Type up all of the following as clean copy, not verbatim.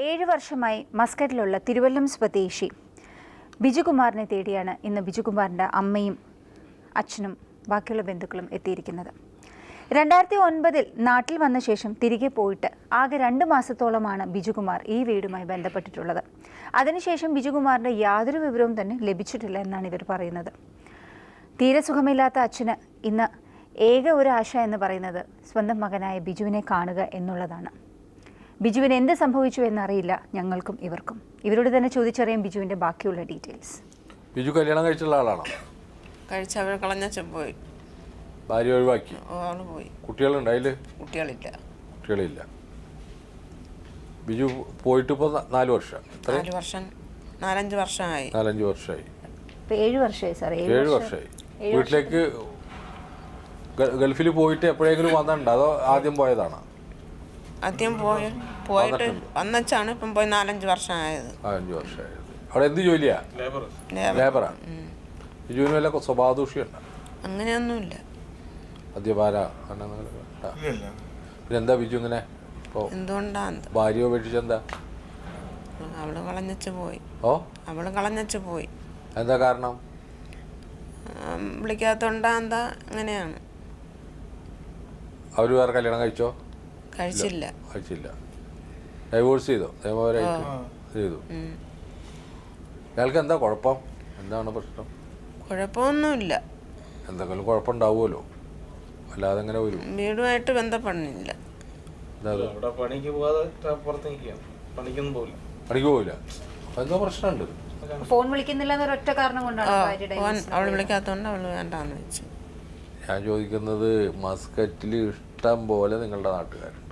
7 വർഷമായി മസ്കറ്റിലുള്ള തിരുവല്ലം സ്വദേശി ബിജുകുമാറിനെ തേടിയാണ് ഇന്ന് ബിജുകുമാറിൻ്റെ അമ്മയും അച്ഛനും ബാക്കിയുള്ള ബന്ധുക്കളും എത്തിയിരിക്കുന്നത്. 2009 നാട്ടിൽ വന്ന ശേഷം തിരികെ പോയിട്ട് ആകെ 2 മാസത്തോളമാണ് ബിജുകുമാർ ഈ വീടുമായി ബന്ധപ്പെട്ടിട്ടുള്ളത്. അതിനുശേഷം ബിജുകുമാറിൻ്റെ യാതൊരു വിവരവും തന്നെ ലഭിച്ചിട്ടില്ല എന്നാണ് ഇവർ പറയുന്നത്. തീരെ സുഖമില്ലാത്ത അച്ഛന് ഇന്ന് ഏക ഒരു ആശ എന്ന് പറയുന്നത് സ്വന്തം മകനായ ബിജുവിനെ കാണുക എന്നുള്ളതാണ്. ബിജുവിന് എന്ത് സംഭവിച്ചു എന്നറിയില്ല ഞങ്ങൾക്കും ഇവർക്കും. ഇവരോട് തന്നെ ചോദിച്ചറിയാം ബിജുവിൻ്റെ ബാക്കിയുള്ള ഡീറ്റെയിൽസ്. ബിജു കല്യാണം കഴിച്ചുള്ള ആളാണോ? കഴിച്ചവർ കളഞ്ഞ പോയി, ഭാര്യ ഒഴിവാക്കി, ആള് പോയി. കുട്ടികളുണ്ട്? അതിൽ കുട്ടികളില്ല. ബിജു പോയിട്ട് ഇപ്പോൾ 4 വർഷം. 4 വർഷം 4-5 വർഷമായി. 4-5 വർഷമായി. 7 വർഷമായി സാർ. 7 വർഷമായി. വീട്ടിലേക്ക് ഗൾഫിൽ പോയിട്ട് എപ്പോഴെങ്കിലും വന്നിട്ടുണ്ടോ അതോ ആദ്യം പോയതാണോ? ആദ്യം പോയിട്ട് വന്നാണ് ഇപ്പം പോയി 4-5 വർഷമായത്. 5 വർഷമായത്. അവിടെ എന്ത് ജോലിയാ? ലേബറാ. ബിജുവിന് വല്ല സ്വഭാവ ദൂഷ്യമുണ്ടോ? അങ്ങനെയൊന്നുമില്ല. മദ്യപാന പിന്നെന്താ ബിജു ഇങ്ങനെ എന്തുകൊണ്ടാ? ഭാര്യ ഉപേക്ഷിച്ചെന്താ? അവള് കളഞ്ഞു പോയി. അവള് കളഞ്ഞു പോയി. എന്താ കാരണം? വിളിക്കാത്തോണ്ടാ എന്താ? അങ്ങനെയാണ്. അവര് വേറെ കല്യാണം കഴിച്ചോ? കഴിച്ചില്ല. ഡൈവോഴ്സ് ചെയ്തോ? നിയമപരമായിട്ട് ചെയ്തു. അയാൾക്ക് എന്താ കുഴപ്പം? എന്താണ് പ്രശ്നം? കുഴപ്പമൊന്നുമില്ല. എന്തെങ്കിലും കുഴപ്പമുണ്ടാവുമല്ലോ, അല്ലാതെ എങ്ങനെ വരും? വീടുമായിട്ട് ബന്ധപ്പെടുന്നില്ല. പണിക്ക് പോവില്ല. അപ്പൊ എന്താ പ്രശ്നമുണ്ട്? ഫോൺ വിളിക്കുന്നില്ല എന്നൊരൊറ്റ കാരണം കൊണ്ടാണ് അവൾ വിളിക്കാത്തോണ്ട് അവള് വേണ്ടാന്ന് വെച്ചു. ഞാൻ ചോദിക്കുന്നത്, മസ്കറ്റിൽ ഇഷ്ടം പോലെ നിങ്ങളുടെ നാട്ടുകാരുണ്ട്.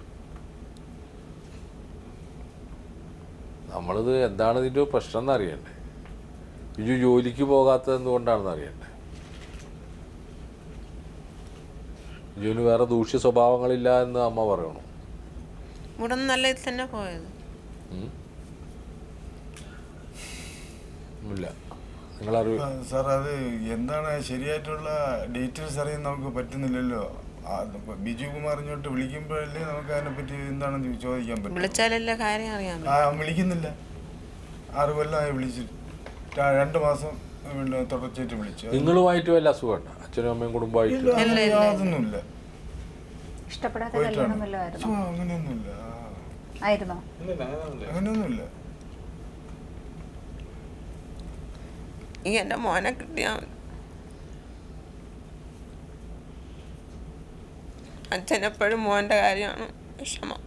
നമ്മളിത് എന്താണ് ഇതിൻ്റെ പ്രശ്നം എന്നറിയണ്ടേ? ബിജു ജോലിക്ക് പോകാത്തത് എന്തുകൊണ്ടാണെന്ന് അറിയണ്ടേ? ബിജുവിന് വേറെ ദൂഷ്യ സ്വഭാവങ്ങളില്ല എന്ന് അമ്മ പറയണു. ഇവിടെ നല്ല ഇത് തന്നെ പോയത്. ഇല്ല, നിങ്ങളറിവ് സാർ, അത് എന്താണ് ശരിയായിട്ടുള്ള ഡീറ്റെയിൽസ് അറിയാൻ നമുക്ക് പറ്റുന്നില്ലല്ലോ. ബിജു കുമാർ ഇങ്ങോട്ട് വിളിക്കുമ്പോഴല്ലേ നമുക്ക് അതിനെപ്പറ്റി എന്താണെന്ന് ചോദിക്കാൻ പറ്റും. വിളിച്ചാലല്ലേ കാര്യം അറിയാൻ. വിളിക്കുന്നില്ല. 6 കൊല്ലമായി വിളിച്ചിട്ട് 2 മാസം തുടർച്ചയായിട്ട് വിളിച്ചു. നിങ്ങളുമായിട്ട് വല്ല അസുഖമുണ്ടോ? അച്ഛനും അമ്മയും കുടുംബമായിട്ട്? അതൊന്നുമില്ല. അങ്ങനെയൊന്നുമില്ല. അങ്ങനെയൊന്നുമില്ല. ഈ എൻ്റെ മോനെ കിട്ടിയാ അച്ഛനെപ്പോഴും മോൻ്റെ കാര്യമാണ് വിഷമം.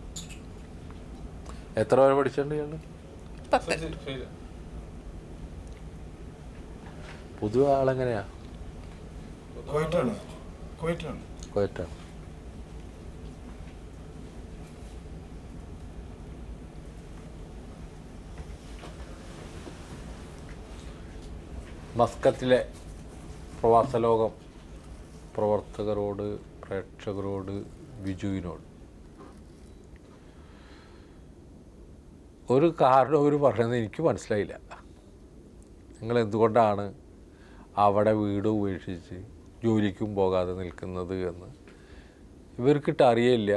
എത്ര വരെ പഠിച്ചിട്ടുണ്ട് ഇയാള്? 10. പൊതുവെ ആളെങ്ങനെയാ? കോയറ്റാണ്. മസ്കറ്റിലെ പ്രവാസലോകം പ്രവർത്തകരോട്, പ്രേക്ഷകരോട്, ബിജുവിനോട് ഒരു കാരണം അവർ പറയുന്നത് എനിക്ക് മനസ്സിലായില്ല. നിങ്ങൾ എന്തുകൊണ്ടാണ് അവിടെ വീട് ഉപേക്ഷിച്ച് ജോലിക്കും പോകാതെ നിൽക്കുന്നത് എന്ന് ഇവർക്കിട്ട് അറിയില്ല.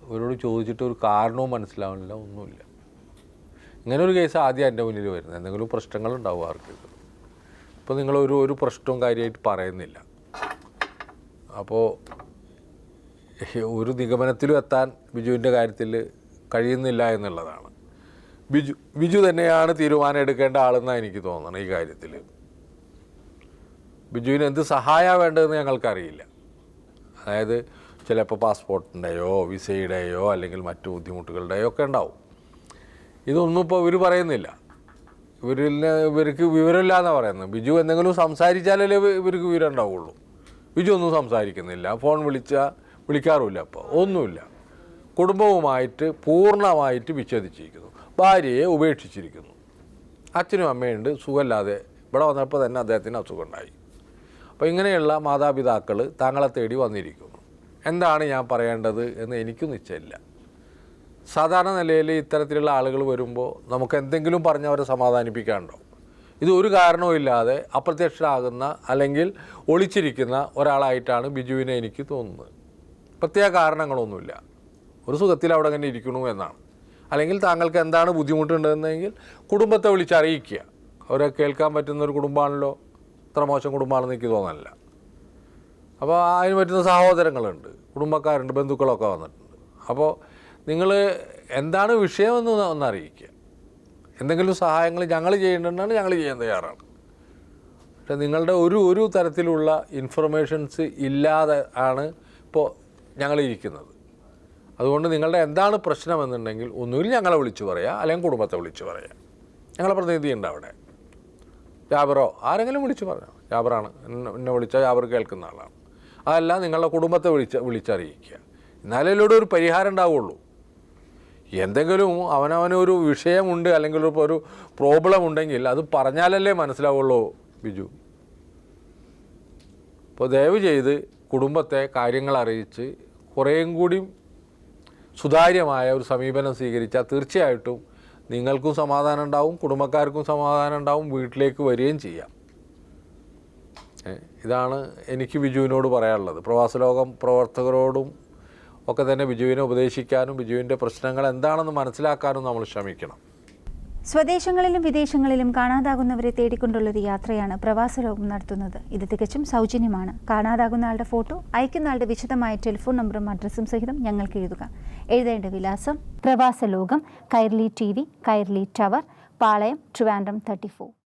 ഇവരോട് ചോദിച്ചിട്ട് ഒരു കാരണവും മനസ്സിലാവുന്നില്ല, ഒന്നുമില്ല. ഇങ്ങനെ ഒരു കേസ് ആദ്യം എൻ്റെ മുന്നിൽ വരുന്നത്. എന്തെങ്കിലും പ്രശ്നങ്ങളുണ്ടാവും ആർക്കെങ്കിലും. ഇപ്പോൾ നിങ്ങളൊരു പ്രശ്നവും കാര്യമായിട്ട് പറയുന്നില്ല. അപ്പോൾ ഒരു നിഗമനത്തിലും എത്താൻ ബിജുവിൻ്റെ കാര്യത്തിൽ കഴിയുന്നില്ല എന്നുള്ളതാണ്. ബിജു തന്നെയാണ് തീരുമാനം എടുക്കേണ്ട ആളെന്നാണ് എനിക്ക് തോന്നണം ഈ കാര്യത്തിൽ. ബിജുവിന് എന്ത് സഹായമാണ് വേണ്ടതെന്ന് ഞങ്ങൾക്കറിയില്ല. അതായത് ചിലപ്പോൾ പാസ്പോർട്ടിൻ്റെയോ വിസയുടെയോ അല്ലെങ്കിൽ മറ്റു ബുദ്ധിമുട്ടുകളുടെയോ ഒക്കെ ഉണ്ടാവും. ഇതൊന്നും ഇപ്പോൾ ഇവർ പറയുന്നില്ല. ഇവർക്ക് വിവരമില്ല എന്നാണ് പറയുന്നത്. ബിജു എന്തെങ്കിലും സംസാരിച്ചാലല്ലേ ഇവർക്ക് വിവരം ഉണ്ടാവുള്ളൂ. ബിജു ഒന്നും സംസാരിക്കുന്നില്ല, ഫോൺ വിളിക്കാറുമില്ല, അപ്പോൾ ഒന്നുമില്ല. കുടുംബവുമായിട്ട് പൂർണ്ണമായിട്ട് വിച്ഛേദിച്ചിരിക്കുന്നു. ഭാര്യയെ ഉപേക്ഷിച്ചിരിക്കുന്നു. അച്ഛനും അമ്മയുണ്ട്, സുഖമില്ലാതെ ഇവിടെ വന്നപ്പോൾ തന്നെ അദ്ദേഹത്തിന് അസുഖമുണ്ടായി. അപ്പോൾ ഇങ്ങനെയുള്ള മാതാപിതാക്കൾ താങ്കളെ തേടി വന്നിരിക്കുന്നു. എന്താണ് ഞാൻ പറയേണ്ടത് എന്ന് എനിക്കും നിശ്ചയമില്ല. സാധാരണ നിലയിൽ ഇത്തരത്തിലുള്ള ആളുകൾ വരുമ്പോൾ നമുക്ക് എന്തെങ്കിലും പറഞ്ഞ് അവരെ സമാധാനിപ്പിക്കാനുണ്ടോ? ഇത് ഒരു കാരണവും ഇല്ലാതെ അപ്രത്യക്ഷനാകുന്ന അല്ലെങ്കിൽ ഒളിച്ചിരിക്കുന്ന ഒരാളായിട്ടാണ് ബിജുവിനെ എനിക്ക് തോന്നുന്നത്. പ്രത്യേക കാരണങ്ങളൊന്നുമില്ല. ഒരു സുഖത്തിൽ അവിടെ അങ്ങനെ ഇരിക്കണു എന്നാണ്. അല്ലെങ്കിൽ താങ്കൾക്ക് എന്താണ് ബുദ്ധിമുട്ടുണ്ടെന്നെങ്കിൽ കുടുംബത്തെ വിളിച്ചറിയിക്കുക. അവരെ കേൾക്കാൻ പറ്റുന്നൊരു കുടുംബമാണല്ലോ, ഇത്ര മോശം കുടുംബമാണെന്ന് എനിക്ക് തോന്നുന്നില്ല. അപ്പോൾ അതിന് പറ്റുന്ന സഹോദരങ്ങളുണ്ട്, കുടുംബക്കാരുണ്ട്, ബന്ധുക്കളൊക്കെ വന്നിട്ടുണ്ട്. അപ്പോൾ നിങ്ങൾ എന്താണ് വിഷയമെന്ന് ഒന്നറിയിക്കുക. എന്തെങ്കിലും സഹായങ്ങൾ ഞങ്ങൾ ചെയ്യേണ്ടതാണ്, ഞങ്ങൾ ചെയ്യാൻ തയ്യാറാണ്. പക്ഷേ നിങ്ങളുടെ ഒരു തരത്തിലുള്ള ഇൻഫർമേഷൻസ് ഇല്ലാതെ ആണ് ഇപ്പോൾ ഞങ്ങളിരിക്കുന്നത്. അതുകൊണ്ട് നിങ്ങളുടെ എന്താണ് പ്രശ്നമെന്നുണ്ടെങ്കിൽ ഒന്നുകിൽ ഞങ്ങളെ വിളിച്ച് പറയുക, അല്ലെങ്കിൽ കുടുംബത്തെ വിളിച്ച് പറയുക. ഞങ്ങളെ പ്രതിനിധി ഉണ്ട് അവിടെ, ജാബറോ ആരെങ്കിലും വിളിച്ച് പറയാം. ജാബറാണ് എന്നെ വിളിച്ചാൽ ജാബർ കേൾക്കുന്ന ആളാണ്. അതല്ല നിങ്ങളുടെ കുടുംബത്തെ വിളിച്ചറിയിക്കുക. എന്നാലേ ഇതിലൂടെ ഒരു പരിഹാരം ഉണ്ടാവുള്ളൂ. എന്തെങ്കിലും അവനവനൊരു വിഷയമുണ്ട് അല്ലെങ്കിൽ ഒരു പ്രോബ്ലം ഉണ്ടെങ്കിൽ അത് പറഞ്ഞാലല്ലേ മനസ്സിലാവുള്ളൂ ബിജു. അപ്പോൾ ദയവ് ചെയ്ത് കുടുംബത്തെ കാര്യങ്ങൾ അറിയിച്ച് കുറേയും കൂടി സുതാര്യമായ ഒരു സമീപനം സ്വീകരിച്ചാൽ തീർച്ചയായിട്ടും നിങ്ങൾക്കും സമാധാനം ഉണ്ടാവും, കുടുംബക്കാർക്കും സമാധാനം ഉണ്ടാവും, വീട്ടിലേക്ക് വരികയും ചെയ്യാം. ഇതാണ് എനിക്ക് ബിജുവിനോട് പറയാനുള്ളത്. പ്രവാസലോകം പ്രവർത്തകരോടും ഒക്കെ തന്നെ ബിജുവിനെ ഉപദേശിക്കാനും ബിജുവിൻ്റെ പ്രശ്നങ്ങൾ എന്താണെന്ന് മനസ്സിലാക്കാനും നമ്മൾ ശ്രമിക്കണം. സ്വദേശങ്ങളിലും വിദേശങ്ങളിലും കാണാതാകുന്നവരെ തേടിക്കൊണ്ടുള്ളൊരു യാത്രയാണ് പ്രവാസലോകം നടത്തുന്നത്. ഇത് തികച്ചും സൗജന്യമാണ്. കാണാതാകുന്ന ആളുടെ ഫോട്ടോ, അയക്കുന്ന ആളുടെ വിശദമായ ടെലിഫോൺ നമ്പറും അഡ്രസ്സും സഹിതം ഞങ്ങൾക്ക് എഴുതുക. എഴുതേണ്ട വിലാസം: പ്രവാസലോകം, കൈർലി TV, കൈർലി ടവർ, പാളയം, ട്രിവാൻഡ്രം 34.